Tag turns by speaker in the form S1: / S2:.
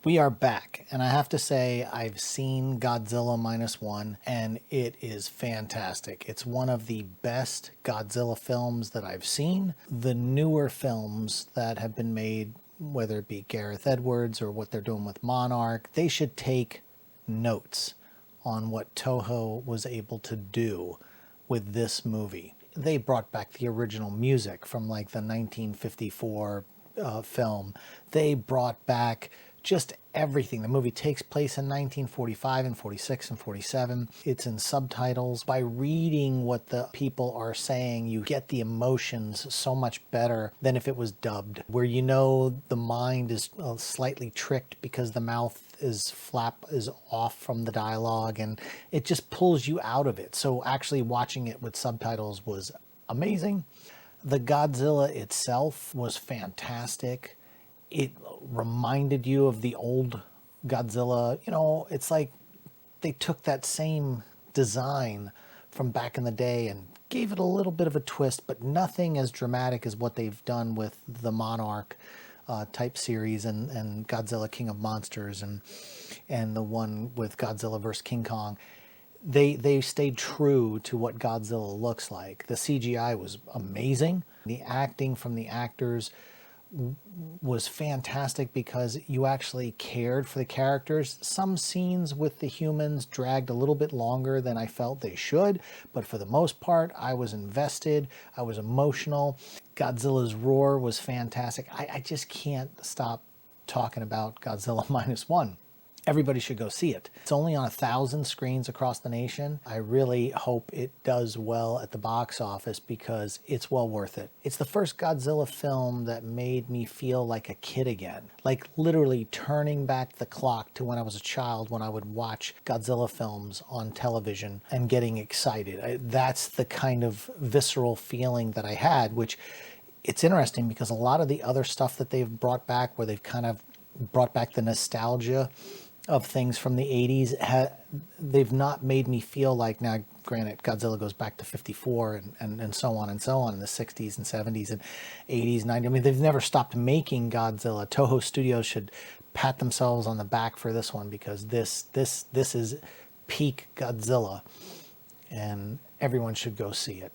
S1: We are back, and I have to say I've seen Godzilla Minus One, and it is fantastic. It's one of the best Godzilla films that I've seen. The newer films that have been made, whether it be Gareth Edwards or what they're doing with Monarch, they should take notes on what Toho was able to do with this movie. They brought back the original music from like the 1954 film. They brought back just everything. The movie takes place in 1945 and 46 and 47. It's in subtitles. By reading what the people are saying, you get the emotions so much better than if it was dubbed, where you know the mind is slightly tricked because the mouth is off from the dialogue, and it just pulls you out of it. So actually watching it with subtitles was amazing. The Godzilla itself was fantastic. It reminded you of the old Godzilla. You know, it's like they took that same design from back in the day and gave it a little bit of a twist, but nothing as dramatic as what they've done with the Monarch type series and Godzilla King of Monsters and the one with Godzilla vs. King Kong. They stayed true to what Godzilla looks like. The CGI was amazing. The acting from the actors was fantastic because you actually cared for the characters. Some scenes with the humans dragged a little bit longer than I felt they should, but for the most part, I was invested. I was emotional. Godzilla's roar was fantastic. I just can't stop talking about Godzilla Minus One. Everybody should go see it. It's only on 1,000 screens across the nation. I really hope it does well at the box office because it's well worth it. It's the first Godzilla film that made me feel like a kid again. Like literally turning back the clock to when I was a child, when I would watch Godzilla films on television and getting excited. That's the kind of visceral feeling that I had, which it's interesting because a lot of the other stuff that they've brought back, where they've kind of brought back the nostalgia of things from the 80s, they've not made me feel like, now granted Godzilla goes back to 54 and so on and so on in the 60s and 70s and 80s, 90s. I mean, they've never stopped making Godzilla. Toho Studios should pat themselves on the back for this one, because this is peak Godzilla, and everyone should go see it.